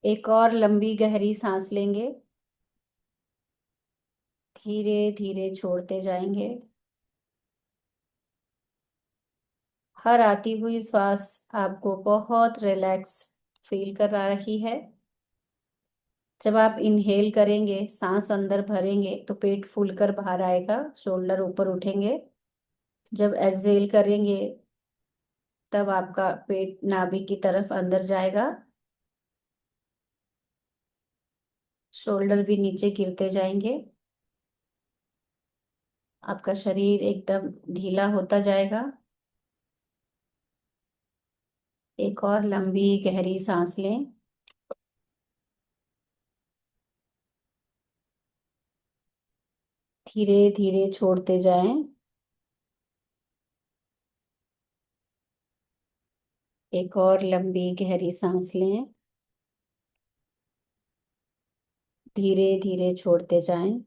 एक और लंबी गहरी सांस लेंगे। धीरे धीरे छोड़ते जाएंगे। हर आती हुई श्वास आपको बहुत रिलैक्स फील करा रही है। जब आप इनहेल करेंगे, सांस अंदर भरेंगे तो पेट फूलकर बाहर आएगा, शोल्डर ऊपर उठेंगे। जब एक्सहेल करेंगे तब आपका पेट नाभि की तरफ अंदर जाएगा, शोल्डर भी नीचे गिरते जाएंगे। आपका शरीर एकदम ढीला होता जाएगा। एक और लंबी गहरी सांस लें। धीरे धीरे छोड़ते जाएं। एक और लंबी गहरी सांस लें। धीरे धीरे छोड़ते जाएं।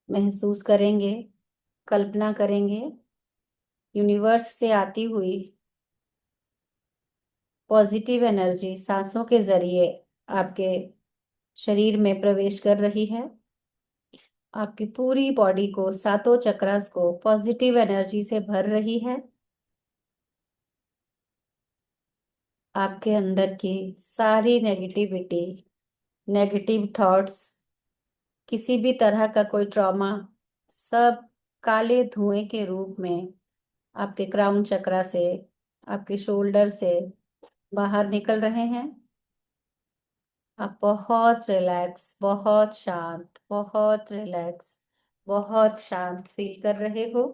महसूस करेंगे, कल्पना करेंगे, यूनिवर्स से आती हुई पॉजिटिव एनर्जी सांसों के जरिए आपके शरीर में प्रवेश कर रही है। आपकी पूरी बॉडी को, सातों चक्रास को पॉजिटिव एनर्जी से भर रही है। आपके अंदर की सारी नेगेटिविटी, नेगेटिव थॉट्स, किसी भी तरह का कोई ट्रॉमा, सब काले धुएं के रूप में आपके क्राउन चक्रा से, आपके शोल्डर से बाहर निकल रहे हैं। आप बहुत रिलैक्स, बहुत शांत, बहुत रिलैक्स, बहुत शांत फील कर रहे हो।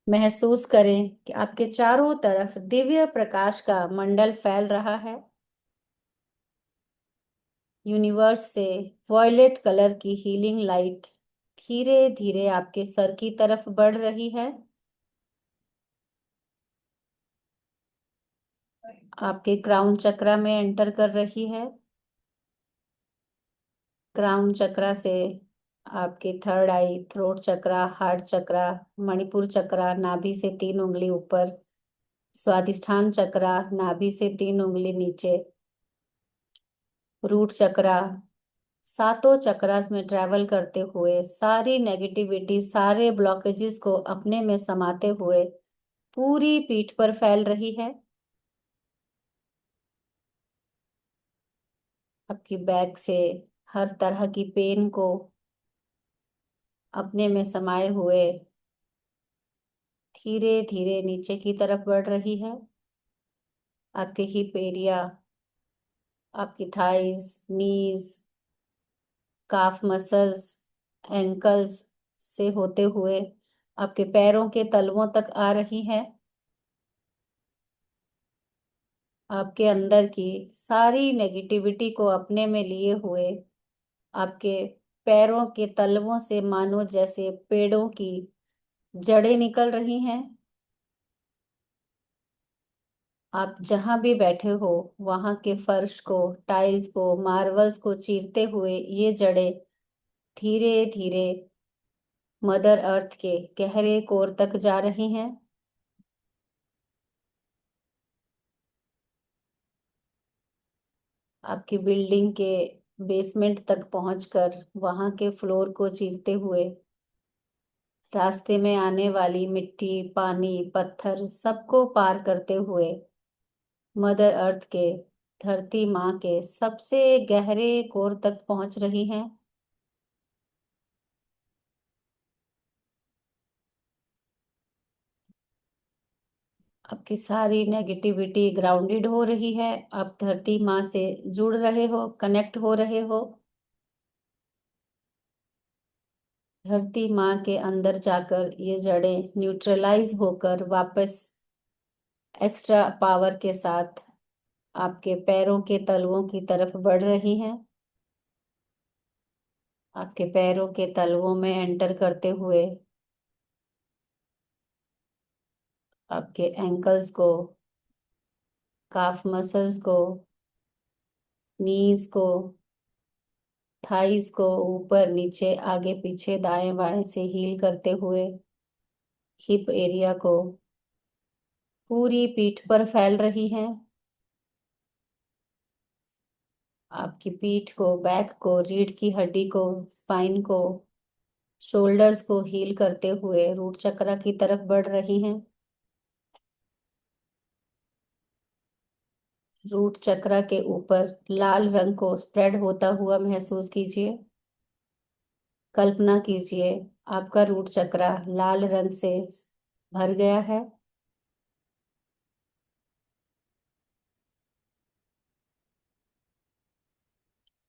महसूस करें कि आपके चारों तरफ दिव्य प्रकाश का मंडल फैल रहा है। यूनिवर्स से वॉयलेट कलर की हीलिंग लाइट धीरे धीरे आपके सर की तरफ बढ़ रही है। आपके क्राउन चक्रा में एंटर कर रही है। क्राउन चक्रा से आपके थर्ड आई, थ्रोट चक्रा, हार्ट चक्रा, मणिपुर चक्रा, नाभि से 3 उंगली ऊपर, स्वादिष्ठान चक्रा, नाभि से 3 उंगली नीचे, रूट चक्रा, सातों चक्रास में ट्रैवल करते हुए सारी नेगेटिविटी, सारे ब्लॉकेजेस को अपने में समाते हुए पूरी पीठ पर फैल रही है। आपकी बैक से हर तरह की पेन को अपने में समाये हुए धीरे धीरे नीचे की तरफ बढ़ रही है। आपके हिप एरिया, आपकी थाइज, नीज, काफ मसल्स, एंकल्स से होते हुए आपके पैरों के तलवों तक आ रही है। आपके अंदर की सारी नेगेटिविटी को अपने में लिए हुए आपके पैरों के तलवों से मानो जैसे पेड़ों की जड़ें निकल रही हैं। आप जहां भी बैठे हो वहां के फर्श को, टाइल्स को, मार्बल्स को चीरते हुए ये जड़ें धीरे धीरे मदर अर्थ के गहरे कोर तक जा रही हैं। आपकी बिल्डिंग के बेसमेंट तक पहुंचकर वहां के फ्लोर को चीरते हुए रास्ते में आने वाली मिट्टी, पानी, पत्थर सबको पार करते हुए मदर अर्थ के, धरती माँ के सबसे गहरे कोर तक पहुंच रही हैं। आपकी सारी नेगेटिविटी ग्राउंडेड हो रही है। आप धरती माँ से जुड़ रहे हो, कनेक्ट हो रहे हो। धरती माँ के अंदर जाकर ये जड़ें न्यूट्रलाइज होकर वापस एक्स्ट्रा पावर के साथ आपके पैरों के तलवों की तरफ बढ़ रही हैं। आपके पैरों के तलवों में एंटर करते हुए आपके एंकल्स को, काफ मसल्स को, नीज को थाइस को ऊपर नीचे आगे पीछे दाएं बाएं से हील करते हुए हिप एरिया को पूरी पीठ पर फैल रही हैं। आपकी पीठ को, बैक को, रीढ़ की हड्डी को, स्पाइन को, शोल्डर्स को हील करते हुए रूट चक्र की तरफ बढ़ रही हैं। रूट चक्र के ऊपर लाल रंग को स्प्रेड होता हुआ महसूस कीजिए। कल्पना कीजिए आपका रूट चक्र लाल रंग से भर गया है।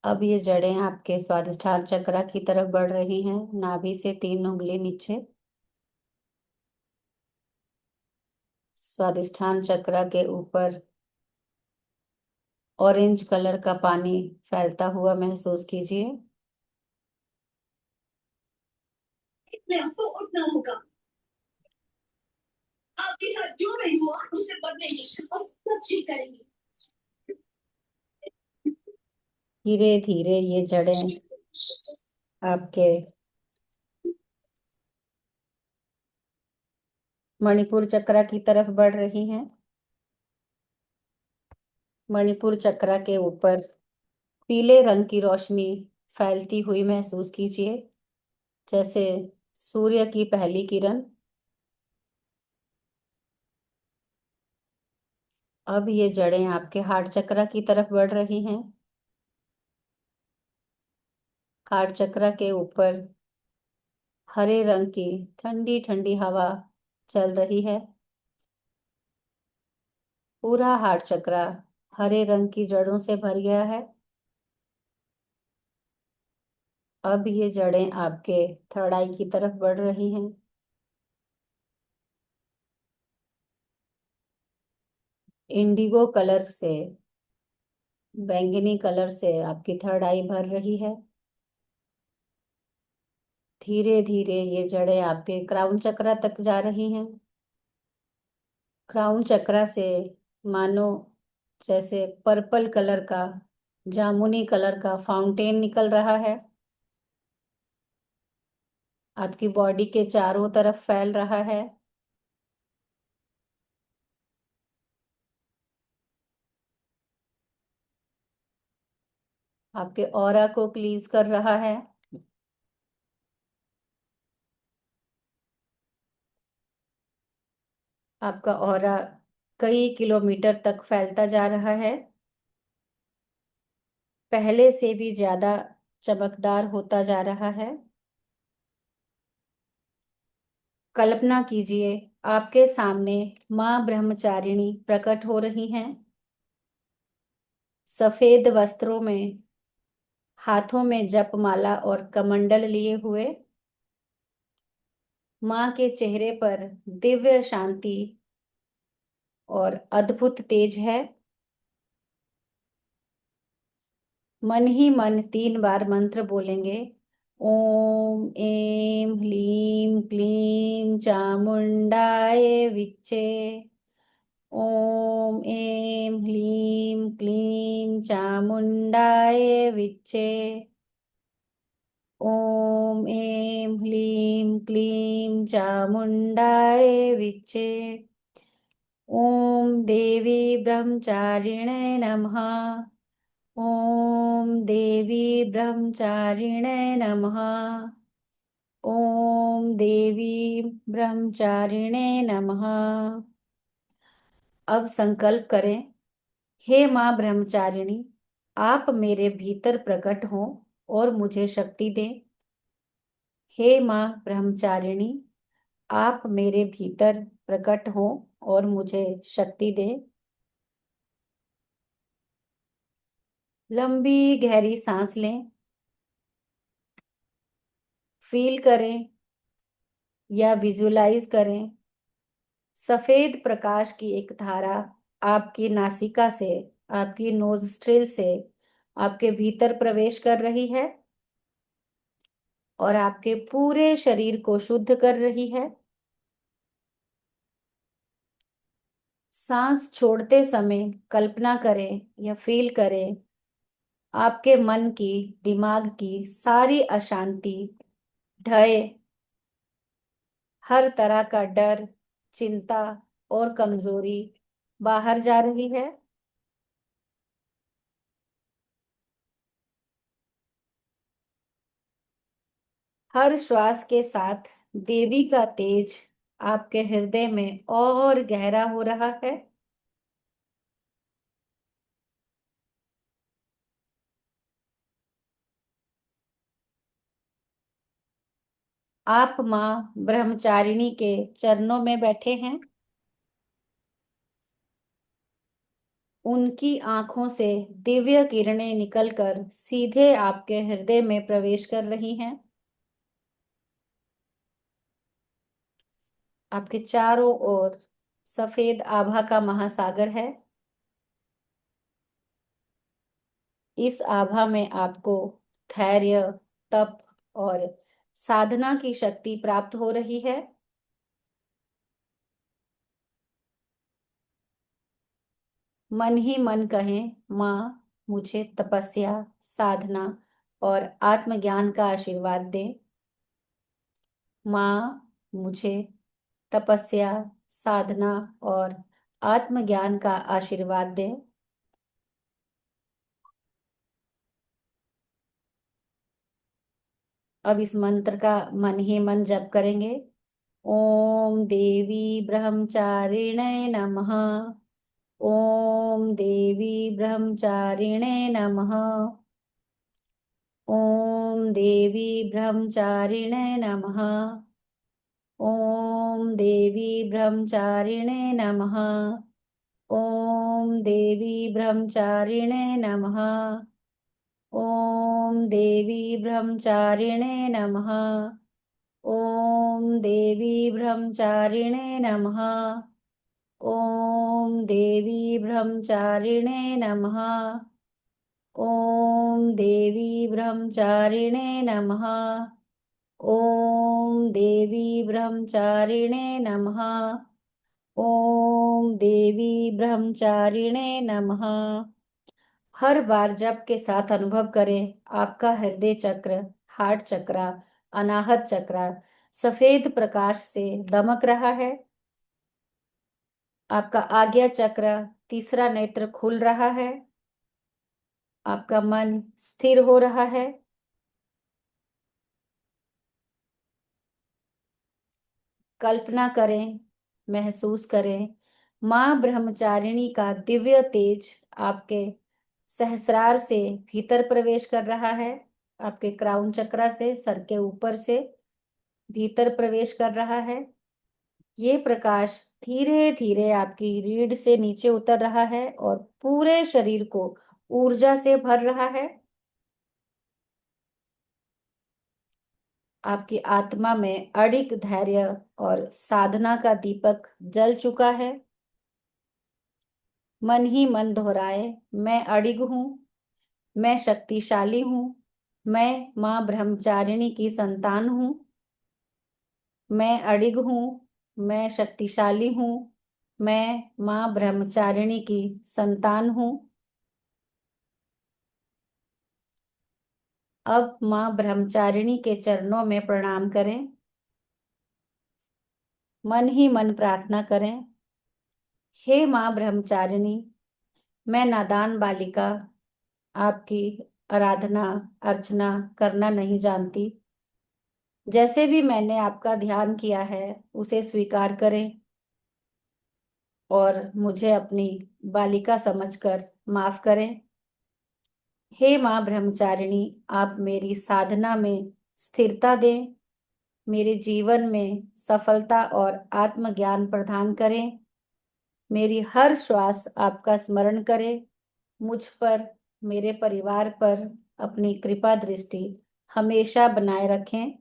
अब ये जड़ें आपके स्वादिष्ठान चक्र की तरफ बढ़ रही हैं, नाभि से 3 उंगली नीचे। स्वादिष्ठान चक्र के ऊपर ऑरेंज कलर का पानी फैलता हुआ महसूस कीजिए। इसमें आपको उठना होगा। आपके साथ जो मैं हुआ उसे बदलेंगे और सब ठीक करेंगे। धीरे धीरे ये जड़ें आपके मणिपुर चक्र की तरफ बढ़ रही हैं। मणिपुर चक्र के ऊपर पीले रंग की रोशनी फैलती हुई महसूस कीजिए, जैसे सूर्य की पहली किरण। अब ये जड़ें आपके हार्ट चक्र की तरफ बढ़ रही हैं। हार्ट चक्र के ऊपर हरे रंग की ठंडी ठंडी हवा चल रही है। पूरा हार्ट चक्र हरे रंग की जड़ों से भर गया है। अब ये जड़ें आपके थर्ड आई की तरफ बढ़ रही हैं। इंडिगो कलर से, बैंगनी कलर से आपकी थर्ड आई भर रही है। धीरे धीरे ये जड़ें आपके क्राउन चक्र तक जा रही हैं। क्राउन चक्र से मानो जैसे पर्पल कलर का, जामुनी कलर का फाउंटेन निकल रहा है। आपकी बॉडी के चारों तरफ फैल रहा है। आपके ऑरा को क्लीज कर रहा है। आपका ऑरा कई किलोमीटर तक फैलता जा रहा है, पहले से भी ज्यादा चमकदार होता जा रहा है। कल्पना कीजिए आपके सामने माँ ब्रह्मचारिणी प्रकट हो रही हैं, सफेद वस्त्रों में, हाथों में जपमाला और कमंडल लिए हुए। माँ के चेहरे पर दिव्य शांति और अद्भुत तेज है। मन ही मन 3 बार मंत्र बोलेंगे। ओम ऐं ह्लीं क्लीं चामुंडाय विच्चे। ओम ऐं ह्लीं क्लीं चामुंडाय विच्चे। ओम ऐं ह्लीं क्लीं चामुंडाय विच्चे। ओम देवी ब्रह्मचारिणे नमः। ओम देवी ब्रह्मचारिणे नमः। ओम देवी ब्रह्मचारिणे नमः। अब संकल्प करें, हे माँ ब्रह्मचारिणी, आप मेरे भीतर प्रकट हो और मुझे शक्ति दें। हे माँ ब्रह्मचारिणी, आप मेरे भीतर प्रकट हो और मुझे शक्ति दें। लंबी गहरी सांस लें। फील करें या विजुलाइज करें, सफेद प्रकाश की एक धारा आपकी नासिका से, आपकी नोस्ट्रिल से आपके भीतर प्रवेश कर रही है और आपके पूरे शरीर को शुद्ध कर रही है। सांस छोड़ते समय कल्पना करें या फील करें, आपके मन की, दिमाग की सारी अशांति ढहे, हर तरह का डर, चिंता और कमजोरी बाहर जा रही है। हर श्वास के साथ देवी का तेज आपके हृदय में और गहरा हो रहा है। आप माँ ब्रह्मचारिणी के चरणों में बैठे हैं। उनकी आंखों से दिव्य किरणें निकलकर सीधे आपके हृदय में प्रवेश कर रही हैं। आपके चारों ओर सफेद आभा का महासागर है। इस आभा में आपको धैर्य, तप और साधना की शक्ति प्राप्त हो रही है। मन ही मन कहें, माँ मुझे तपस्या, साधना और आत्मज्ञान का आशीर्वाद दें। माँ मुझे तपस्या, साधना और आत्मज्ञान का आशीर्वाद दें। अब इस मंत्र का मन ही मन जप करेंगे। ओम देवी ब्रह्मचारिणे नमः। ओम देवी ब्रह्मचारिणे नमः। ओम देवी ब्रह्मचारिणे नमः। ओम देवी ब्रह्मचारिणे नमः। ओम देवी ब्रह्मचारिणे नमः। ओम देवी ब्रह्मचारिणे नमः। ओम देवी ब्रह्मचारिणे नमः। ओम देवी ब्रह्मचारिणे नमः। ओम देवी ब्रह्मचारिणे नमः। ओम देवी ब्रह्मचारिणे नमः। ओम देवी ब्रह्मचारिणे नमः। हर बार जप के साथ अनुभव करें, आपका हृदय चक्र, हार्ट चक्रा, अनाहत चक्रा सफेद प्रकाश से दमक रहा है। आपका आज्ञा चक्र, तीसरा नेत्र खुल रहा है। आपका मन स्थिर हो रहा है। कल्पना करें, महसूस करें, मां ब्रह्मचारिणी का दिव्य तेज आपके सहस्रार से भीतर प्रवेश कर रहा है। आपके क्राउन चक्रा से, सर के ऊपर से भीतर प्रवेश कर रहा है। ये प्रकाश धीरे धीरे आपकी रीढ़ से नीचे उतर रहा है और पूरे शरीर को ऊर्जा से भर रहा है। आपकी आत्मा में अडिग धैर्य और साधना का दीपक जल चुका है। मन ही मन दोहराए, मैं अडिग हूं, मैं शक्तिशाली हूं, मैं मां ब्रह्मचारिणी की संतान हूं। मैं अडिग हूं, मैं शक्तिशाली हूं, मैं मां ब्रह्मचारिणी की संतान हूं। अब मां ब्रह्मचारिणी के चरणों में प्रणाम करें। मन ही मन प्रार्थना करें, हे मां ब्रह्मचारिणी, मैं नादान बालिका आपकी आराधना अर्चना करना नहीं जानती। जैसे भी मैंने आपका ध्यान किया है उसे स्वीकार करें और मुझे अपनी बालिका समझकर माफ करें। हे मां ब्रह्मचारिणी, आप मेरी साधना में स्थिरता दें, मेरे जीवन में सफलता और आत्मज्ञान प्रदान करें। मेरी हर श्वास आपका स्मरण करे। मुझ पर, मेरे परिवार पर अपनी कृपा दृष्टि हमेशा बनाए रखें।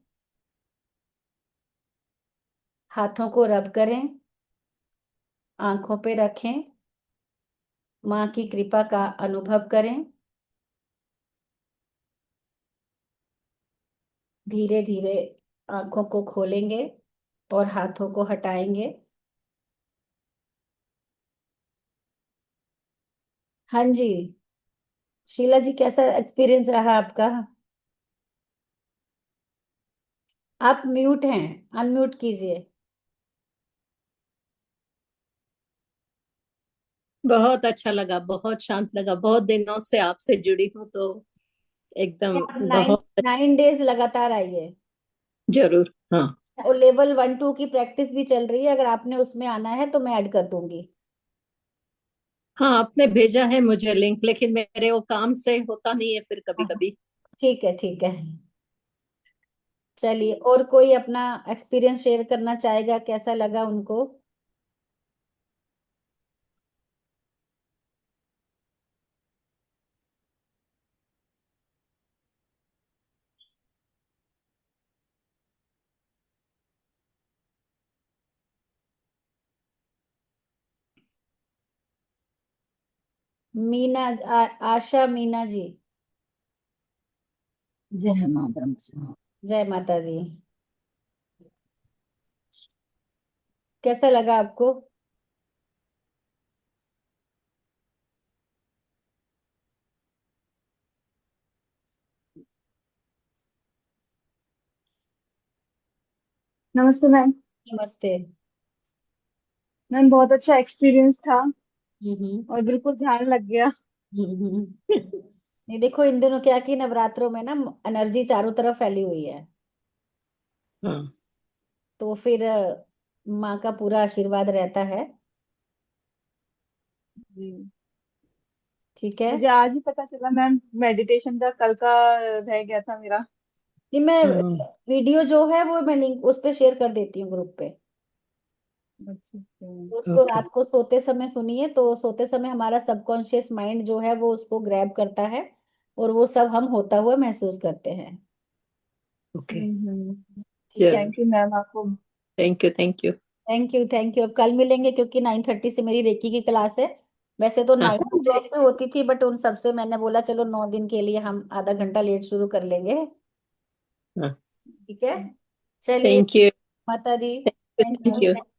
हाथों को रब करें, आंखों पे रखें, माँ की कृपा का अनुभव करें। धीरे धीरे आंखों को खोलेंगे और हाथों को हटाएंगे। हाँ जी, शीला जी, कैसा एक्सपीरियंस रहा आपका? आप म्यूट हैं, अनम्यूट कीजिए। बहुत अच्छा लगा, बहुत शांत लगा। बहुत दिनों से आपसे जुड़ी हूँ तो एकदम आप नाइन बहुत। 9 डेज लगातार आइए। जरूर, हाँ। और लेवल 1 2 की प्रैक्टिस भी चल रही है, अगर आपने उसमें आना है तो मैं ऐड कर दूंगी। हाँ, आपने भेजा है मुझे लिंक, लेकिन मेरे वो काम से होता नहीं है फिर कभी हाँ, कभी। ठीक है ठीक है। चलिए, और कोई अपना एक्सपीरियंस शेयर करना चाहेगा, कैसा लगा उनको? मीना, आशा मीना जी। जय मां ब्रह्म। जय माता दी। कैसा लगा आपको? नमस्ते मैम। नमस्ते। मैम बहुत अच्छा एक्सपीरियंस था हम्म। और बिल्कुल ध्यान लग गया। हम्म। ये देखो, इन दिनों क्या कि नवरात्रों में ना एनर्जी चारों तरफ फैली हुई है। हाँ। तो फिर माँ का पूरा आशीर्वाद रहता है। जी। ठीक है। मुझे आज ही पता चला मैम, मेडिटेशन का कल का रह गया था मेरा। नहीं, मैं हाँ। वीडियो जो है वो मैं लिंक उस पे शेयर कर देती हूँ ग्रुप पे। अच्छा अच्छा। तो उसको ओके। रात को सोते समय सुनिए, तो सोते समय हमारा सबकॉन्शियस माइंड जो है वो उसको ग्रैब करता है, और वो सब हम होता हुआ महसूस करते हैं। ओके। ठीक है। थैंक यू मैम आपको। Thank you, thank you. Thank you thank you. अब कल मिलेंगे, क्योंकि 9:30 से मेरी रेकी की क्लास है। वैसे तो हाँ। 9 o'clock से होती थी, बट उन सबसे मैंने बोला चलो 9 दिन के लिए हम आधा घंटा लेट शुरू कर लेंगे। हाँ। ठीक है। चलिए। Thank you. माता दी। Thank thank you. यू।